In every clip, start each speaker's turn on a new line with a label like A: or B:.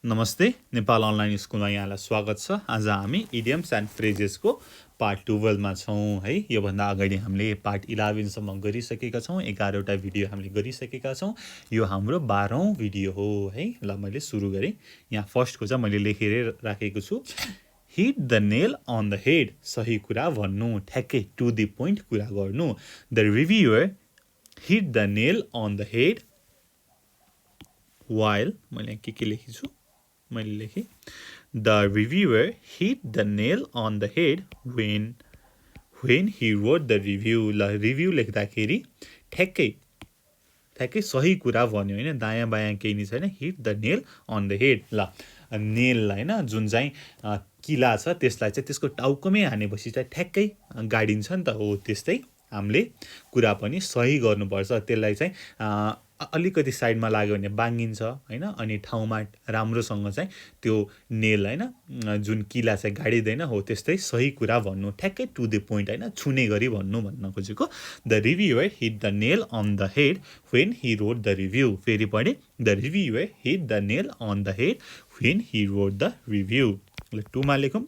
A: नमस्ते नेपाल अनलाइन स्कुलमा यहाँलाई स्वागत छ। आज हामी इडियम्स एन्ड फ्रेजेसको पार्ट 12 मा छौँ है। योभन्दा अगाडि हामीले पार्ट 11 सम्म गरिसकेका छौँ। 11 वटा भिडियो हामीले गरिसकेका छौँ। यो हाम्रो 12औं भिडियो हो है। ल मैले सुरु गरेँ। यहाँ फर्स्टको चाहिँ मैले लेखेर राखेको छु। Hit the nail on the head, सही कुरा भन्नु, ठ्याक्कै टु द पोइन्ट कुरा गर्नु। The reviewer hit the nail on the head while मैले के लेखेको छु मैले लेखेँ the reviewer hit the nail on the head when he wrote the review। ल रिभ्यू लेख्दाखेरि ठ्याक्कै सही कुरा भन्यो होइन, दायाँ बायाँ केही नि छैन। Hit the nail on the head. ल नेल होइन जुन चाहिँ किला छ त्यसलाई चाहिँ त्यसको टाउकोमै हानेपछि चाहिँ ठ्याक्कै गाडिन्छ नि त। हो त्यस्तै हामीले कुरा पनि सही गर्नुपर्छ। त्यसलाई चाहिँ अलिकति साइडमा लाग्यो भने बाङ्गिन्छ होइन, अनि ठाउँमा राम्रोसँग चाहिँ त्यो नेल होइन जुन किला चाहिँ गाडिँदैन। हो त्यस्तै सही कुरा भन्नु, ठ्याक्कै टु द पोइन्ट होइन, छुने गरी भन्नु भन्न खोजेको। The reviewer hit the nail on the head when he wrote the review. फेरि पढेँ, the reviewer hit the nail on the head when he wrote the review. ल टुमा लेखौँ,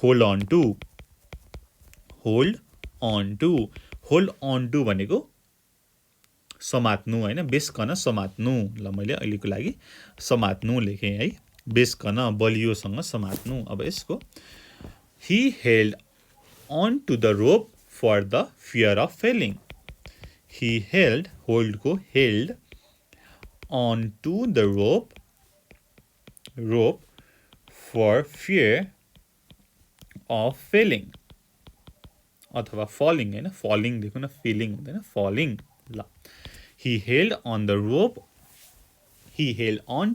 A: hold on to. Hold on to, hold on to भनेको समात्नु होइन, बेसकन समात्नु। ल मैले अहिलेको लागि समात्नु लेखेँ है, बेसकन बलियोसँग समात्नु। अब यसको he held on to the rope for the fear of falling. He held, होल्डको held, on to the rope for fear of falling, अथवा फलिङ होइन, फलिङ देखो न, फिलिङ हुँदैन, फलिङ। ल He held on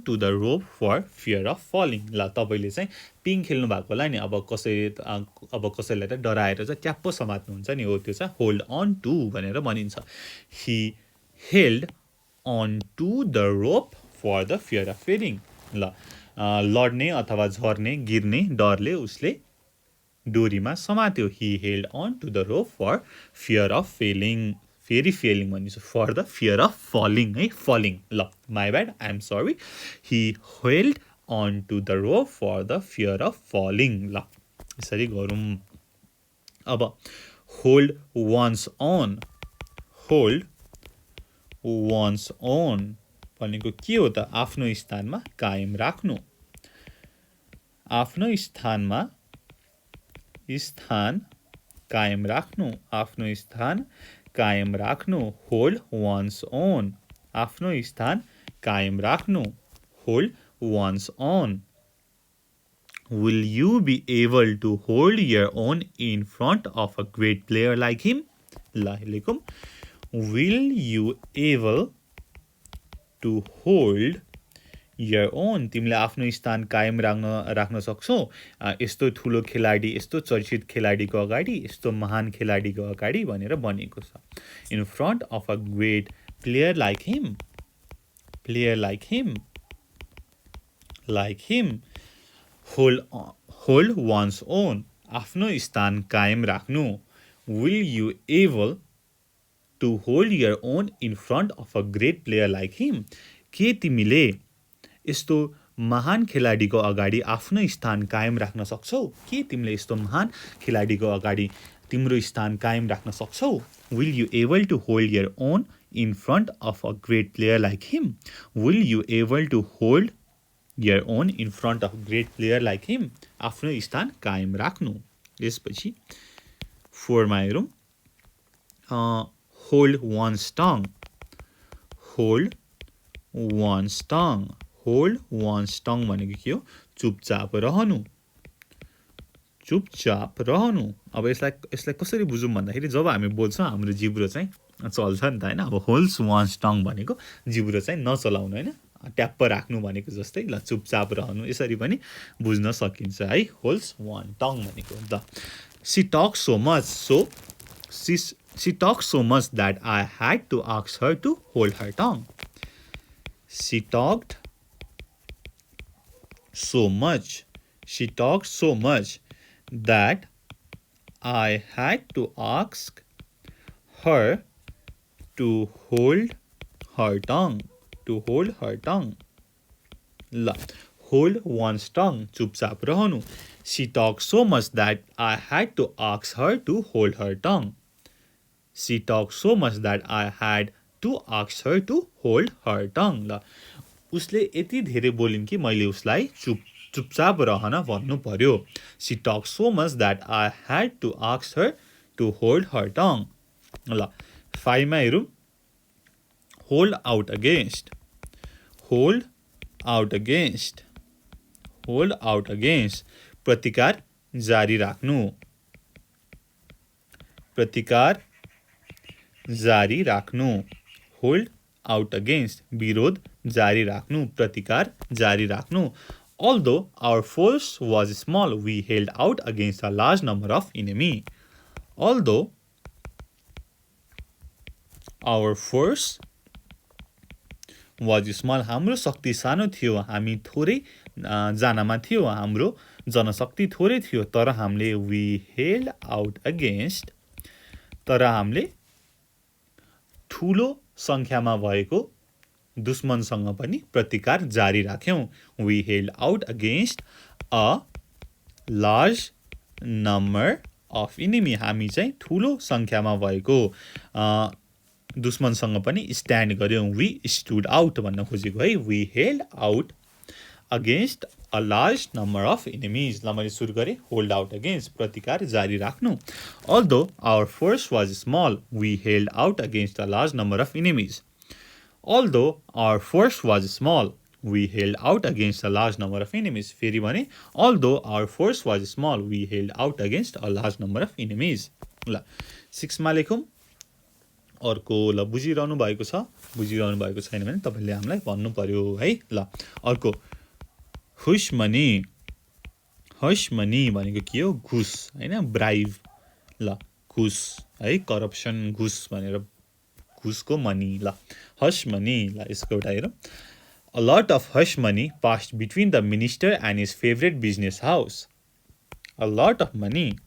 A: to the rope for fear of falling। ल तपाईँले चाहिँ पिङ खेल्नु भएको होला नि। अब कसैलाई त डराएर चाहिँ ट्याप्प समात्नुहुन्छ नि, हो त्यो चाहिँ होल्ड अन टु भनेर भनिन्छ। He held on to the rope for the fear of falling। ल लड्ने अथवा झर्ने गिर्ने डरले उसले डोरीमा समात्यो। He held on to the rope for fear of failing। फेरि फेलिङ भनिन्छ, for the fear of falling है, फलिङ। ल my bad, I am sorry. He held on to the rope for the fear of falling. ल यसरी गरौँ। अब hold one's own, hold one's own भनेको के हो त? आफ्नो स्थानमा कायम राख्नु। आफ्नो स्थानमा कायम राख्नु, आफ्नो स्थान कायम राख्नु। होल्ड वान्स ओन, आफ्नो स्थान कायम राख्नु। Hold one's own. Will you be able to hold your own in front of a great player like him. ल लेखौँ, will you able to hold your own, तिमीले आफ्नो स्थान कायम राख्न सक्छौ यस्तो ठुलो खेलाडी, यस्तो चर्चित खेलाडीको अगाडि, यस्तो महान खेलाडीको अगाडि भनेर भनिएको छ। In front of a great player like him, player like him. Hold one's own, आफ्नो स्थान कायम राख्नु। Will you able to hold your own in front of a great player like him, के तिमीले यस्तो महान खेलाडीको अगाडि आफ्नो स्थान कायम राख्न सक्छौ? के तिमीले यस्तो महान खेलाडीको अगाडि तिम्रो स्थान कायम राख्न सक्छौ? Will you able to hold your own in front of a great player like him. Will you able to hold your own in front of great player like him, आफ्नो स्थान कायम राख्नु। यसपछि 4 मा हेरौँ, hold one's tongue. Hold one's tongue, hold one's tongue भनेको के हो? चुपचाप रहनु, चुपचाप रहनु। अब यसलाई कसरी बुझौँ भन्दाखेरि जब हामी बोल्छौँ हाम्रो जिब्रो चाहिँ चल्छ नि त होइन। अब होल्ड्स वान्स टङ भनेको जिब्रो चाहिँ नचलाउनु होइन, ट्याप्प राख्नु भनेको जस्तै। ल चुपचाप रहनु यसरी पनि बुझ्न सकिन्छ है, होल्ड्स वान टङ भनेको। The she talked so much, she talked so much that I had to ask her to hold her tongue. She talked so much that I had to ask her to hold her tongue, ल hold one's tongue, चुपचाप रहनु. She talked so much that I had to ask her to hold her tongue. She talked so much that I had to ask her to hold her tongue. ल उसले यति धेरै बोलिन् कि मैले उसलाई चुपचाप रहन भन्नु पर्यो. She talked so much that I had to ask her to hold her tongue. ल 5 मा हेरौँ. Hold out against. Hold out against. Hold out against. प्रतिकार जारी राख्नु. प्रतिकार जारी राख्नु. Hold out against. विरोध जारी राख्नु. प्रतिकार जारी राख्नु. Although our force was small, we held out against a large number of enemy. Although our force was small, हाम्रो शक्ति सानो थियो, हामी थोरै जनामा थियो, हाम्रो जनशक्ति थोरै थियो, तर हामीले we held out against, तर हामीले ठूलो संख्यामा भएको दुश्मनसँग पनि प्रतिकार जारी राख्यौं. We held out against a large number of enemy. हामी चाहिँ ठूलो संख्यामा भएको दुश्मनसँग पनि स्ट्यान्ड गर्यौं. We stood out भन्न खोजेको है. We held out against a large number of enemies. ल मैले सुरु गरेँ. Hold out against, प्रतिकार जारी राख्नु. Although our force was small, we held out against a large number of enemies. Although our force was small, we held out against a large number of enemies. फेरि भने, although our force was small, we held out against a large number of enemies. ल 6 मा लेखौँ. अर्को ल बुझिरहनु भएको छ. बुझिरहनु भएको छैन भने तपाईले हामीलाई भन्नु पर्यो है. ल अर्को हुश मनी. हश मनी भनेको के हो? घुस हैन, ब्राइब. ल घुस है, करप्सन, घुस भनेर घुसको मनी. ल हश मनी. ल यसको एउटा हेरौँ. A lot of hush money passed between the minister and his favorite business house. A lot of money.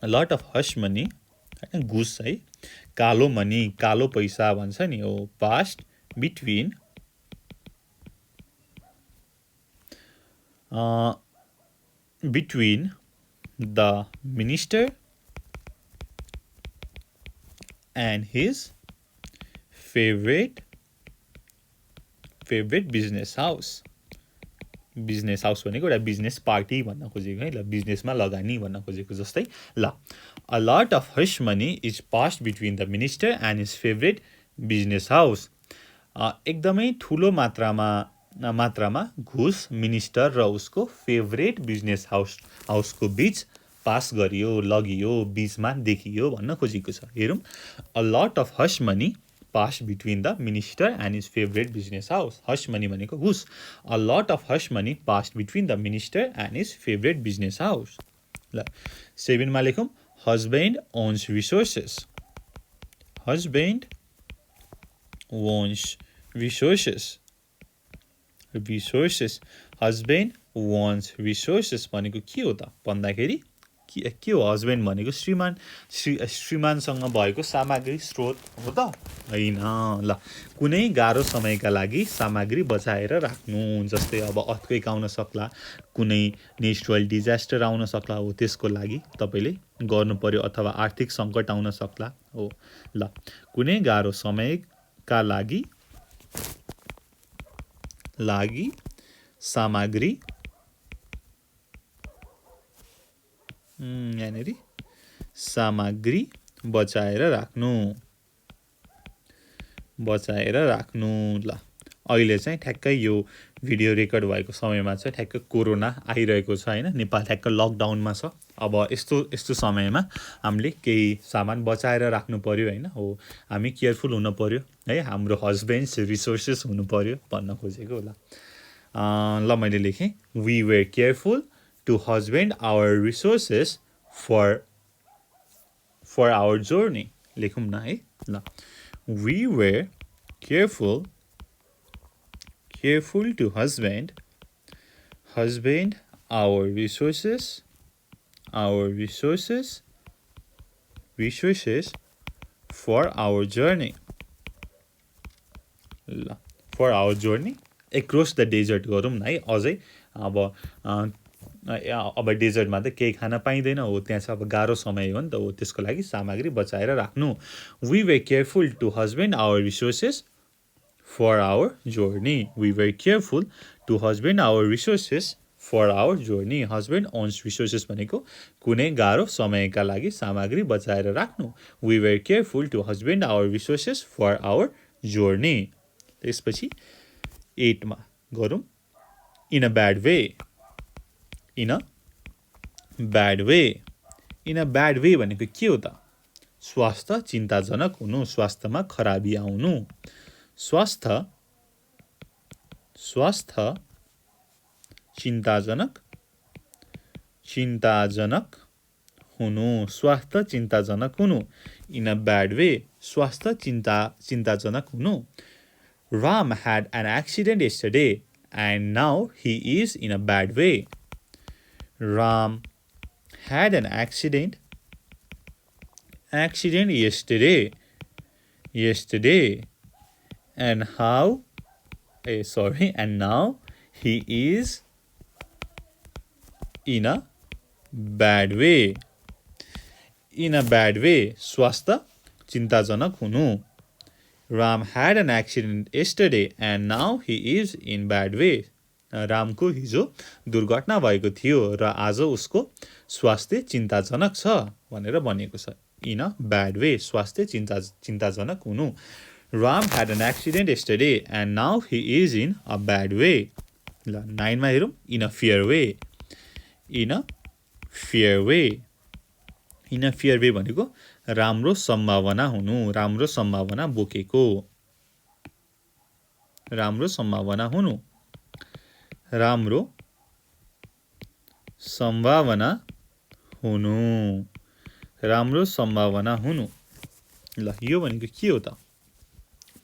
A: A lot of hush money. घुस है, कालो मनी, कालो पैसा भन्छ नि हो. Passed between between the minister and his favorite business house. Business house भनेको एउटा बिजनेस पार्टी भन्न खोजेको है. ल बिजनेसमा लगानी भन्न खोजेको जस्तै. ल a lot of hush money is passed between the minister and his favorite business house. एकदमै ठूलो मात्रामा घुस मिनिस्टर र उसको फेभरेट बिजनेस हाउसको बीच पास गरियो, लगियो, बीचमा देखियो भन्न खोजेको छ. हेरौँ. A lot of hush money passed between the minister and his favorite business house. Hush money भनेको घुस. A lot of hush money passed between the minister and his favorite business house. ल 7 मा लेखौँ. Husband owns resources. Husband owns resources. Resources. Husband wants resources भनेको के हो त भन्दाखेरि के हो? हस्बेन्ड भनेको श्रीमानसँग भएको सामग्री स्रोत हो त हैन. ल कुनै गाह्रो समयका लागि सामग्री बचाएर राख्नु. जस्तै अब अर्थक्वेक आउन सक्ला, कुनै नेचुरल डिजास्टर आउन सक्ला, हो त्यसको लागि तपाईले गर्नु पर्यो, अथवा आर्थिक सङ्कट आउन सक्ला हो. ल कुनै गाह्रो समयका लागि सामग्री यहाँनेरि सामग्री बचाएर राख्नु. ल अहिले चाहिँ ठ्याक्कै यो भिडियो रेकर्ड भएको समयमा चाहिँ ठ्याक्कै कोरोना आइरहेको छ हैन. नेपाल ठ्याक्क लकडाउनमा छ. अब यस्तो समयमा हामीले केही सामान बचाएर राख्नु पर्यो हैन. हो हामी केयरफुल हुन पर्यो है. हाम्रो हस्बेन्ड्स रिसोर्सेस हुनु पर्यो भन्न खोजेको होला. ल मैले लेखेँ. We were careful to husband our resources for our journey. लेखौँ न है. ल we were careful to husband our resources for our journey. ल for our journey across the desert गरौँ न है अझै अब डेजर्टमा त केही खान पाइँदैन हो त्यहाँ चाहिँ अब गाह्रो समय हो नि त हो त्यसको लागि सामग्री बचाएर राख्नु we were careful to husband our resources for our journey we were careful to husband our resources for our journey husband ones resources भनेको कुनै गाह्रो समयका लागि सामग्री बचाएर राख्नु we were careful to husband our resources for our journey त्यसपछि 8 मा गरौँ in a bad way in a bad way in a bad way भनेको के हो त स्वास्थ्य चिन्ताजनक हुनु स्वास्थ्यमा खराबी आउनु स्वास्थ्य चिन्ताजनक हुनु स्वास्थ्य चिन्ताजनक हुनु इन अ ब्याड वे स्वास्थ्य चिन्ताजनक हुनु Ram had an accident yesterday and now he is in a bad way. Ram had an accident yesterday and now he is in a bad way. In a bad way स्वास्थ्य चिन्ताजनक हुनु Ram had an accident yesterday and now he is in bad way. रामको हिजो दुर्घटना भएको थियो र आज उसको स्वास्थ्य चिन्ताजनक छ भनेर भनिएको छ इन अ ब्याड वे स्वास्थ्य चिन्ताजनक हुनु Ram had an accident yesterday and now he is in a bad way. ल 9 मा हेरौँ in a fair way in a fair way भनेको राम्रो सम्भावना हुनु राम्रो सम्भावना बोकेको राम्रो सम्भावना हुनु राम्रो सम्भावना हुनु ल यो भनेको के हो त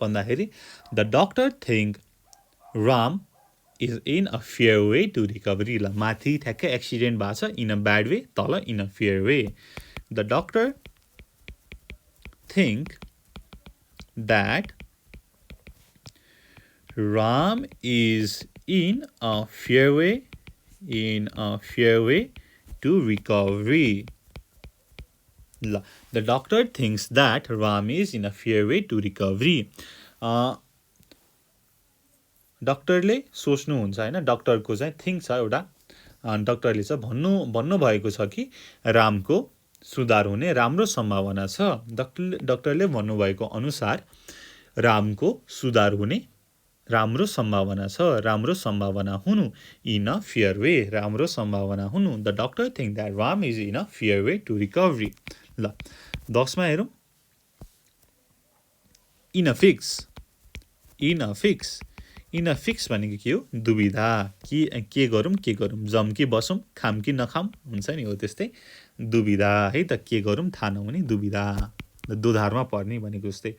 A: भन्दाखेरि the doctor think Ram is in a fair way to recovery ल माथि ठ्याक्कै एक्सिडेन्ट भएको छ इन अ ब्याड वे तल in a fair way the doctor think that Ram is in a fair way to recovery. The doctor thinks that Ram is in a fair way to recovery. डक्टरले सोच्नुहुन्छ हैन डक्टरको चाहिँ think छ एउटा डक्टरले चाहिँ भन्नु भएको छ कि रामको सुधार हुने राम्रो सम्भावना छ डक्टरले भन्नुभएको अनुसार रामको सुधार हुने राम्रो सम्भावना छ राम्रो सम्भावना हुनु इन अ फेयर वे राम्रो सम्भावना हुनु the doctor think that Ram is in a fair way to recovery ल 10 मा हेरौँ इन अ फिक्स भनेको के हो दुविधा के गरौँ जम कि बसौँ खाम कि नखाम हुन्छ नि हो त्यस्तै दुविधा है त के गरौँ थाहा नहुने दुविधा दोधारमा पर्ने भनेको जस्तै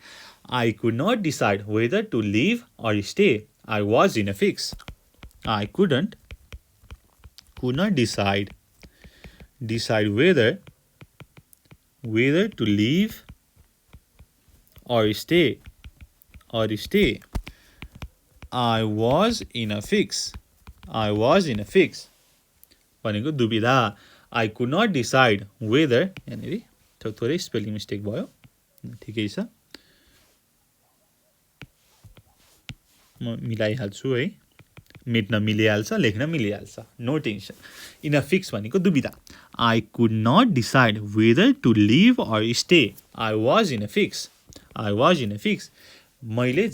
A: I could not decide whether to leave or stay I was in a fix I could not decide whether to leave or stay I was in a fix भनेको दुविधा I could not decide whether यहाँनिर थोरै spelling mistake भयो ठिकै छ म मिलाइहाल्छु है मेट्न मिलिहाल्छ लेख्न मिलिहाल्छ no tension in a fix भनेको दुविधा I could not decide whether to leave or stay I was in a fix मैले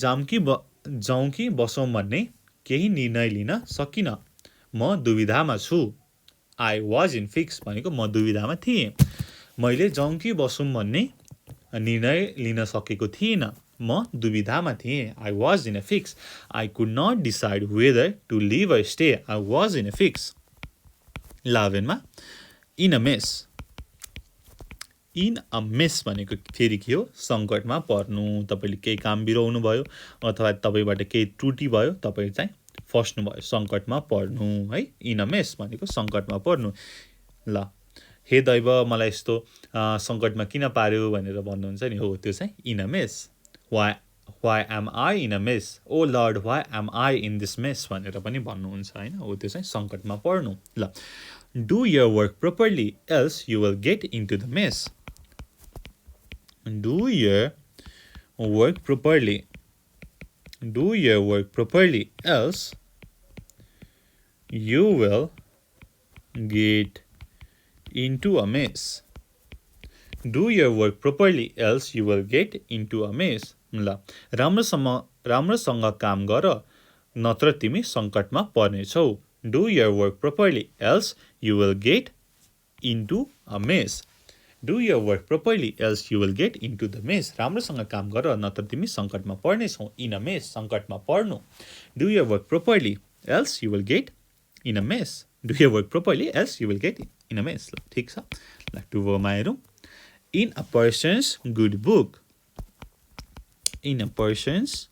A: जाउँ कि बसौँ भन्ने केही निर्णय लिन सकिन म दुविधामा छु आई वाज इन फिक्स भनेको म दुविधामा थिएँ मैले जाउँ कि बसौँ भन्ने निर्णय लिन सकेको थिइनँ म दुविधामा थिएँ I was in a fix I could not decide whether to leave or stay I was in a fix 11 मा इन अ मेस भनेको फेरि के हो सङ्कटमा पर्नु तपाईँले केही काम बिराउनु भयो अथवा तपाईँबाट केही त्रुटि भयो तपाईँ चाहिँ फस्नु भयो सङ्कटमा पर्नु है इन अ मेस भनेको सङ्कटमा पर्नु ल हे दैव मलाई यस्तो सङ्कटमा किन पार्यो भनेर भन्नुहुन्छ नि हो त्यो चाहिँ in a mess Why am I in a mess? Oh Lord, why am I in this mess? भनेर पनि भन्नुहुन्छ हैन, हो त्यो चाहिँ संकटमा पर्नु। ल, do your work properly else you will get into the mess. Do your work properly. Do your work properly else you will get into a mess. Do your work properly else you will get into a mess. ल, राम्रोसँग काम गर नत्र तिमी सङ्कटमा पर्नेछौ। Do your work properly else you will get into a mess. Do your work properly else you will get into the mess. राम्रोसँग काम गर नत्र तिमी सङ्कटमा पर्नेछौ। In a mess, सङ्कटमा पर्नु। Do your work properly else you will get in a mess. Do your work properly else you will get in a mess. ल, ठिक छ। ल, टुभोमा हेरौँ। In a person's good book. In a person's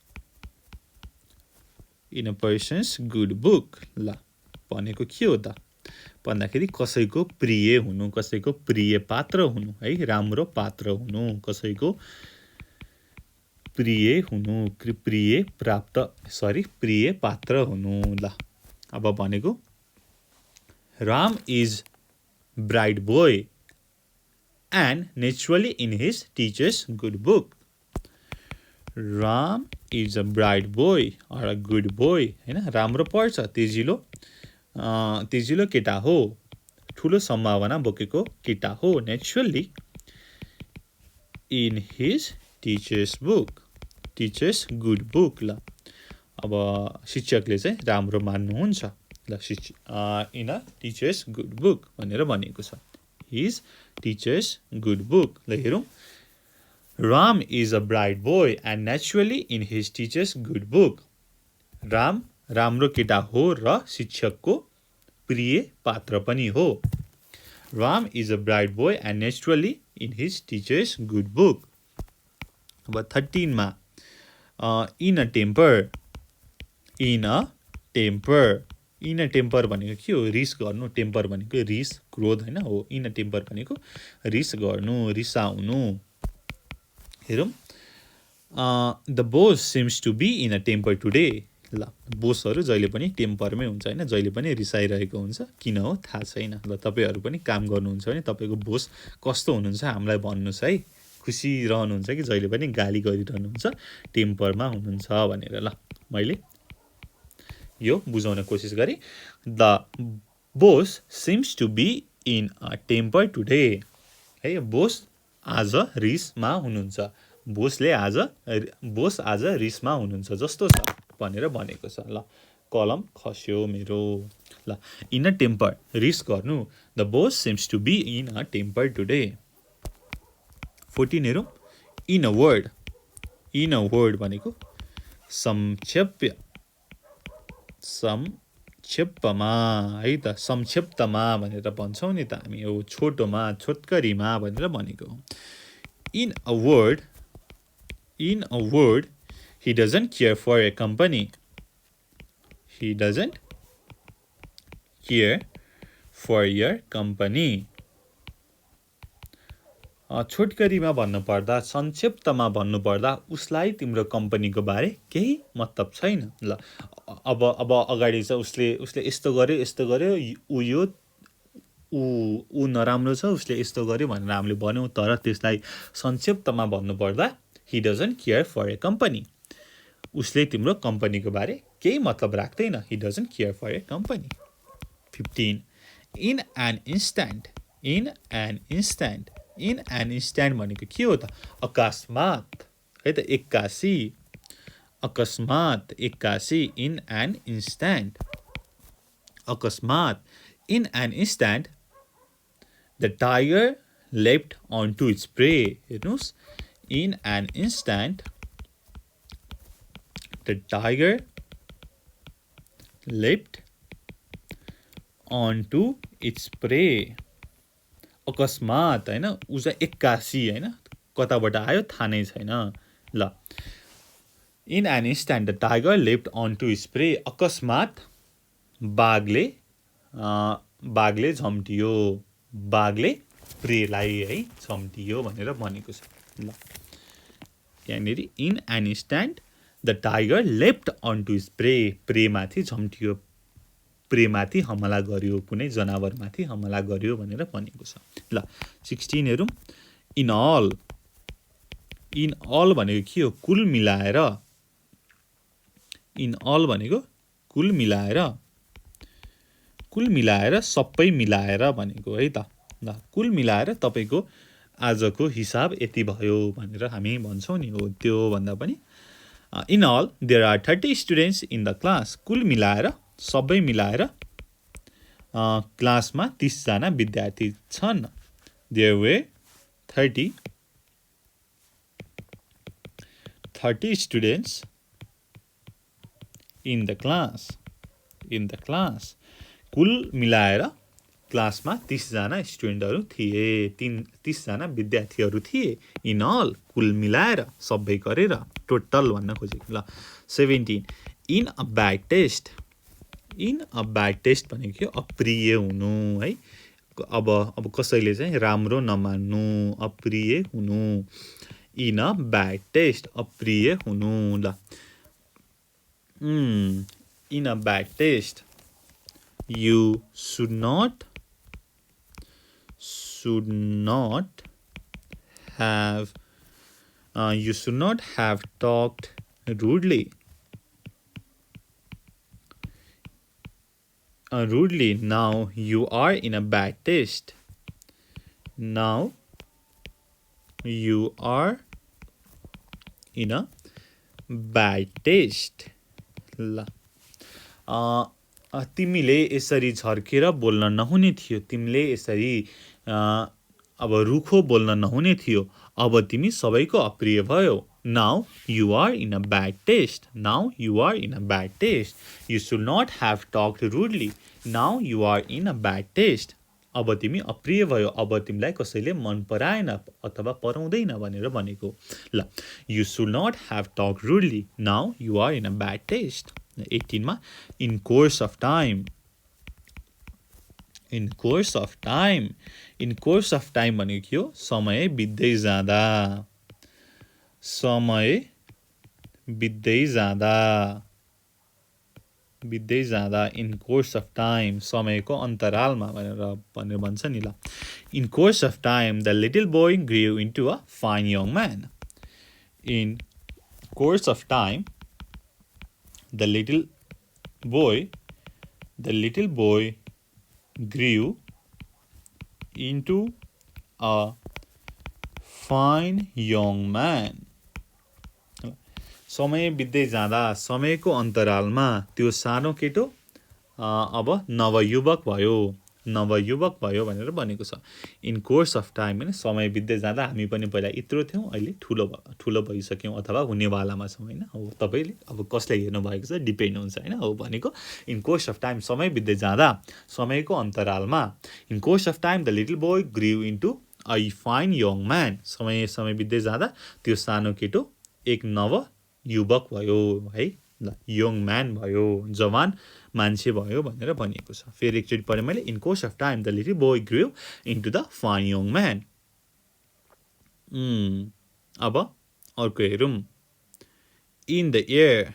A: good book. ल, भनेको के हो त भन्दाखेरि कसैको प्रिय हुनु, कसैको प्रिय पात्र हुनु है, राम्रो पात्र हुनु, कसैको प्रिय हुनु, प्रिय पात्र हुनु। ल, अब भनेको Ram is bright boy and naturally in his teacher's good book. Ram is a bright boy or a good boy हैन, राम्रो पढ्छ, तेजिलो केटा हो, ठुलो सम्भावना बोकेको केटा हो। Naturally in his teacher's good book. ल, अब शिक्षकले चाहिँ राम्रो मान्नुहुन्छ। ल, in a teacher's good book भनेर भनेको छ। His teacher's good book. ल, हेरौँ। Ram is a bright boy and naturally in his teacher's good book. Ram राम्रो केटा हो र शिक्षकको प्रिय पात्र पनि हो। Ram is a bright boy and naturally in his teacher's good book. अब 13 मा in a temper. In a temper भनेको के हो? रिस गर्नु। टेम्पर भनेको रिस, क्रोध हैन हो। इन अ टेम्पर भनेको रिस गर्नु, रिसाउनु। हेरौँ। The boss seems to be in a temper today. ल, बोसहरू जहिले पनि टेम्परमै हुन्छ हैन, जहिले पनि रिसाइरहेको हुन्छ। किन हो थाहा छैन। ल, तपाईहरु पनि काम गर्नुहुन्छ भने तपाईको बोस कस्तो हुनुहुन्छ हामीलाई भन्नुस् है। खुसी रहनुहुन्छ कि जहिले पनि गाली गरिरहनुहुन्छ, टेम्परमा हुनुहुन्छ भनेर। ल, मैले यो बुझाउन कोसिस गरे। The boss seems to be in a temper today. है, बोस आज रिसमा हुनुहुन्छ। बोस आज रिसमा हुनुहुन्छ जस्तो छ भनेर भनेको छ। ल, कलम खस्यो मेरो। ल, इन अ टेम्पर रिस गर्नु। The boss seems to be in a temper today. 14 हेरौँ। In a word भनेको संक्षेपमा है त, संक्षिप्तमा भनेर भन्छौँ नि त हामी, यो छोटोमा, छोटकरीमा भनेर भनेको हो। In a word, he doesn't care for a company. He doesn't care for your company. छोटकरीमा भन्नुपर्दा, संक्षिप्तमा भन्नुपर्दा उसलाई तिम्रो कम्पनीको बारे केही मतलब छैन। ल, अब अगाडि चाहिँ उसले यस्तो गर्यो, ऊ नराम्रो छ, उसले यस्तो गर्यो भनेर हामीले भन्यौँ। तर त्यसलाई संक्षिप्तमा भन्नुपर्दा he doesn't care for a company. उसले तिम्रो कम्पनीको बारे केही मतलब राख्दैन। He doesn't care for a company. 15 in an instant भनेको के हो त? अकस्मात है त, एक्कासी, अकस्मात, एक्कासी। in an instant, अकस्मात। in an instant the tiger leapt onto its prey. हेर्नुस्, in an instant the tiger leapt onto its prey. अकस्मात हैन, उ चाहिँ एक्कासी हैन, कताबाट आयो थाहा नै छैन। ल, in an instant the tiger leapt onto its prey. अकस्मात बाघले झम्टियो, बाघले प्रेलाई है झम्टियो भनेर भनेको छ। ल, यहाँनिर in an instant the tiger left on to his प्रेमाथि झम्टियो, प्रेमाथि हमला गर्यो, कुनै जनावरमाथि हमला गर्यो भनेर भनेको छ। ल 16 हेरौँ। इन अल भनेको के हो? कुल मिलाएर। इन अल भनेको कुल मिलाएर सबै मिलाएर भनेको है त। ल कुल मिलाएर तपाईँको आजको हिसाब यति भयो भनेर हामी भन्छौँ नि, हो त्यो भन्दा पनि in all there are 30 students in the class. कुल मिलाएर सबै मिलाएर क्लासमा 30 जना विद्यार्थी छन्। There were 30 students in the class. कुल मिलाएर क्लासमा 30 जना स्टुडेन्टहरू थिए, 30 जना विद्यार्थीहरू थिए। इन अल कुल मिलाएर सबै गरेर, टोटल भन्न खोजेको। ल 17 in a bad taste. In a bad taste भनेको अप्रिय हुनु है। अब कसैले चाहिँ राम्रो नमान्नु, अप्रिय हुनु। इन अ ब्याड टेस्ट अप्रिय हुनु। ल in a bad taste you should not have talked rudely. Now you are in a bad taste. Now you are in a bad taste. ल तिमीले यसरी झर्केर बोल्न नहुने थियो। तिमीले यसरी अब रुखो बोल्न नहुने थियो। अब तिमी सबैको अप्रिय भयो। Now you are in a bad taste. Now you are in a bad taste. You should not have talked rudely. Now you are in a bad taste. अब तिमी अप्रिय भयो। अब तिमीलाई कसैले मन पराएन अथवा पराउँदैन भनेर भनेको। ल You should not have talked rudely. Now you are in a bad taste. 18 मा in course of time. In course of time. In course of time भनेको के हो? समय बित्दै जाँदा। समय बित्दै जाँदा in course of time, समयको अन्तरालमा भनेर भन्छ नि। ल In course of time the little boy grew into a fine young man. In course of time the little boy grew into a fine young man. समय बित्दै जाँदा, समयको अन्तरालमा त्यो सानो केटो अब नवयुवक भयो भनेर भनेको छ। इन कोर्स अफ टाइम होइन, समय बित्दै जाँदा हामी पनि पहिला यत्रो थियौँ, अहिले ठुलो भइसक्यौँ अथवा हुनेवालामा छौँ होइन। अब तपाईँले अब कसलाई हेर्नु भएको छ डिपेन्ड हुन्छ होइन। अब भनेको इन कोर्स अफ टाइम समय बित्दै जाँदा, समयको अन्तरालमा in course of time the little boy grew into a fine young man. समय बित्दै जाँदा त्यो सानो केटो एक नव युवक भयो है। ल यङ म्यान भयो, जवान मान्छे भयो भनेर भनिएको छ। फेरि एकचोटि पढेँ मैले। In course of time the little boy grew into the fine young man. अब अर्को हेरौँ। In the air.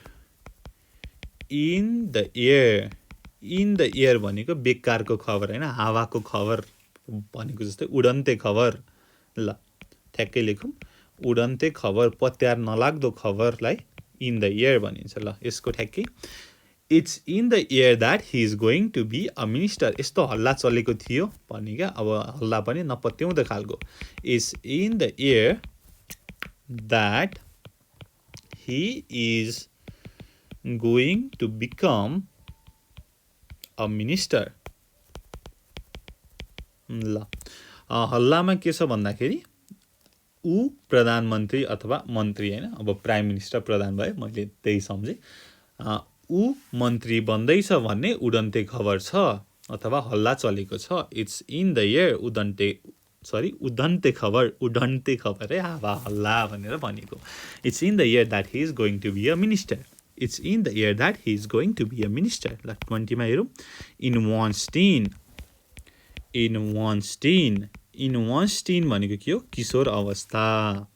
A: In the air भनेको बेकारको खबर होइन, हावाको खबर भनेको जस्तै उडन्ते खबर। ल ठ्याक्कै लेखौँ। उडन्ते खबर, पत्यार नलाग्दो खबरलाई इन द एयर भनिन्छ। ल यसको ठ्याक्कै it's in the air that he is going to be a minister. यस्तो हल्ला चलेको थियो भने क्या, अब हल्ला पनि नपत्याउँदो खालको। It's in the air that he is going to become a minister. ल हल्लामा के छ भन्दाखेरि ऊ प्रधानमन्त्री अथवा मन्त्री होइन, अब प्राइम मिनिस्टर प्रधान भयो, मैले त्यही सम्झेँ। ऊ मन्त्री बन्दैछ भन्ने उडन्ते खबर छ अथवा हल्ला चलेको छ। इट्स इन द एयर उडन्ते खबर है, हावा हल्ला भनेर भनेको। It's in the air that he is going to be a minister. It's in the air that he is going to be a minister. ल 20 मा हेरौँ। इन वान स्टिन भनेको के हो? किशोर अवस्था।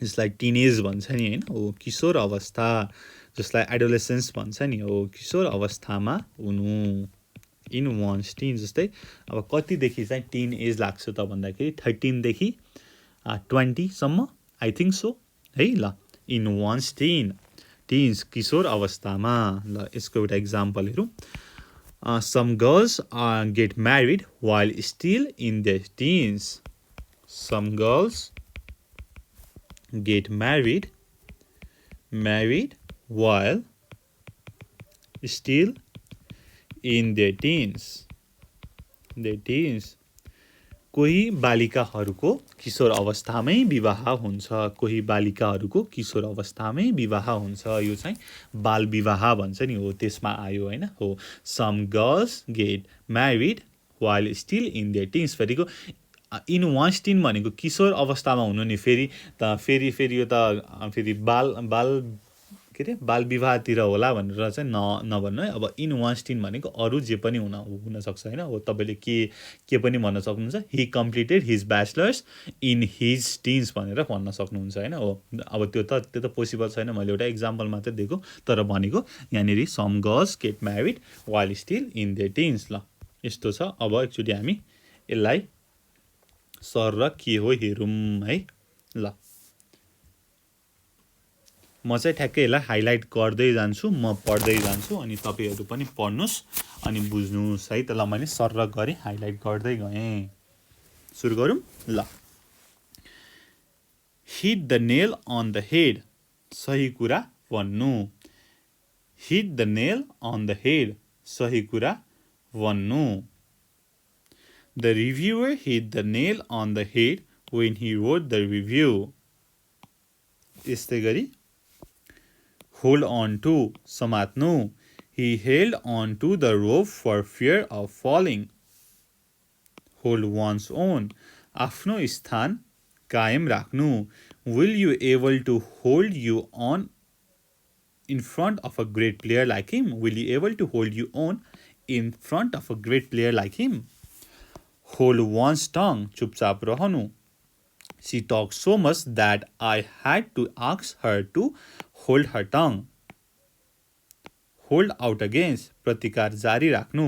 A: जसलाई टिनेज भन्छ नि होइन, हो किशोर अवस्था, जसलाई एडोलेसेन्स भन्छ नि, हो किशोर अवस्थामा हुनु। इन वान्स टिन, जस्तै अब कतिदेखि चाहिँ टिन एज लाग्छ त भन्दाखेरि 13देखि 20सम्म, आई थिङ्क सो है। ल, इन वान्स टिन, टिन्स किशोर अवस्थामा। ल, यसको एउटा इक्जाम्पल हेरौँ। Some girls get married while still in their teens. Some girls get married while still in their teens. कोही बालिकाहरूको किशोर अवस्थामै विवाह हुन्छ, कोही बालिकाहरूको किशोर अवस्थामै विवाह हुन्छ। यो चाहिँ बाल विवाह भन्छ नि, हो त्यसमा आयो होइन। हो some girls get married while still in their teens. फेरिको इन वान्स टिन भनेको किशोर अवस्थामा हुनु नि, फेरि यो त फेरि के अरे बाल विवाहतिर होला भनेर चाहिँ नभन्नु है। अब इन वान्स टिन भनेको अरू जे पनि हुनसक्छ होइन। हो तपाईँले के पनि भन्न सक्नुहुन्छ, he completed his bachelor's in his teens भनेर भन्न सक्नुहुन्छ होइन। हो अब त्यो त पोसिबल छैन, मैले एउटा इक्जाम्पल मात्रै दिएको, तर भनेको यहाँनिर some girls get married while still in their teens. ल, यस्तो छ। अब एक्चुअली हामी यसलाई सर र के हो हेरौँ है। ल, म चाहिँ ठ्याक्कै यसलाई हाइलाइट गर्दै जान्छु, म पढ्दै जान्छु, अनि तपाईँहरू पनि पढ्नुहोस् अनि बुझ्नुहोस् है त। ल, मैले सर र गरेँ, हाइलाइट गर्दै गएँ। सुरु गरौँ। ल, hit the nail on the head, सही कुरा भन्नु। Hit the nail on the head, सही कुरा भन्नु। The reviewer hit the nail on the head when he wrote the review. यस्तै गरी hold on to, समात्नु। He held on to the rope for fear of falling. Hold one's own, आफ्नो स्थान कायम राख्नु। Will you able to hold you on in front of a great player like him? Will you able to hold you on in front of a great player like him? Hold one's tongue, चुपचाप रहनु। She talked so much that I had to ask her to hold her tongue. Hold out against, प्रतिकार जारी राख्नु।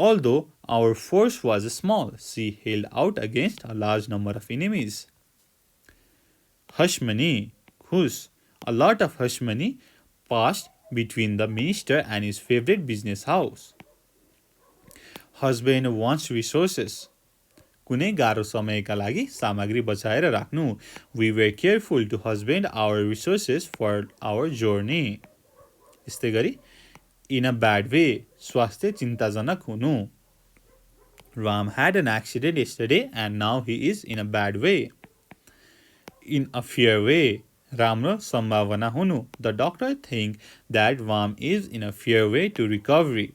A: Although our force was small, she held out against a large number of enemies. Hush money, खुश, a lot of hush money passed between the minister and his favorite business house. Husband wants resources, कुनै गाह्रो समयका लागि सामग्री बचाएर राख्नु। We were careful to husband our resources for our journey. यस्तै गरी in a bad way, स्वास्थ्य चिन्ताजनक हुनु। Ram had an accident yesterday and now he is in a bad way. In a fair way, राम्रो सम्भावना हुनु। The doctor think that Ram is in a fair way to recovery.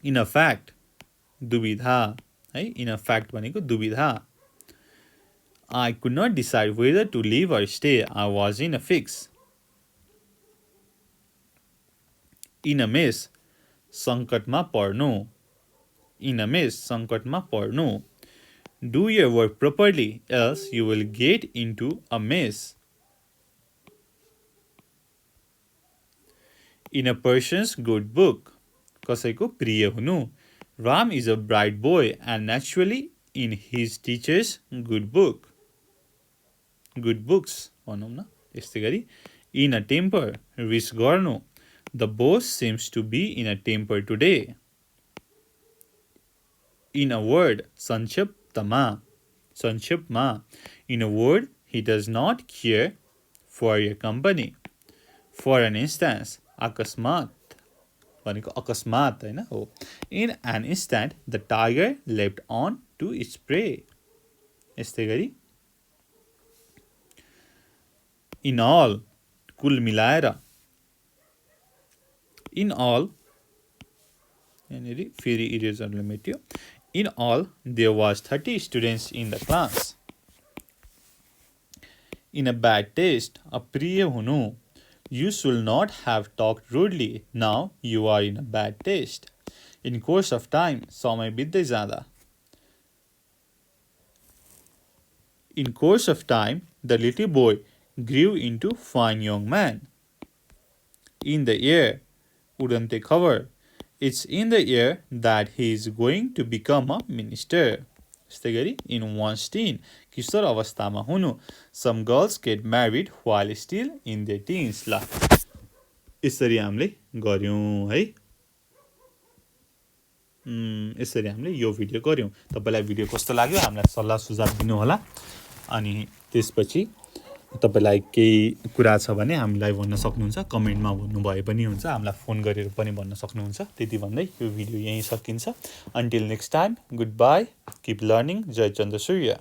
A: In a fact, दुविधा है। In a fact भनेको दुविधा। I could not decide whether to leave or stay. I was in a fix. In a mess, सङ्कटमा पर्नु। In a mess, सङ्कटमा पर्नु। Do your work properly, else you will get into a mess. In a person's good book, कसैको प्रिय हुनु। Ram is a bright boy and naturally in his teacher's good book. Good books भनौँ न। यस्तै गरी in a temper, रिस गर्नु। The boss seems to be in a temper today. In a word, संक्षिप्तमा। In a word, he does not care for your company. For an instance, अकस्मात भनेको अकस्मात होइन। हो in an instant the tiger leapt on to its prey. यस्तै गरी in all, कुल मिलाएर। in all, यहाँनिर फेरि इरेजरले मेट्यो। In all, there was 30 students in the class. In a bad taste, अप्रिय हुनु। You should not have talked rudely. Now you are in a bad taste. In course of time, समय बित्दै जाँदा। In course of time, the little boy grew into fine young man. In the air, उडन्ते खबर. It's in the air that he is going to become a minister. यस्तै गरी in one's teen, किशोर अवस्थामा हुनु. Some girls get married while still in their teens. ल यसरी हामीले गर्यौं है. यसरी हामीले यो भिडियो गर्यौं. तपाईलाई भिडियो कस्तो लाग्यो हामीलाई सल्लाह सुझाव दिनु होला. अनि त्यसपछि तपाईलाई केही कुरा छ भने हामीलाई भन्न सक्नुहुन्छ. कमेन्टमा भन्नु भए पनि हुन्छ. हामीलाई फोन गरेर पनि भन्न सक्नुहुन्छ. त्यति भन्दै यो भिडियो यही सकिन्छ. Until next time, goodbye. Keep learning. जय चन्द्र सूर्य.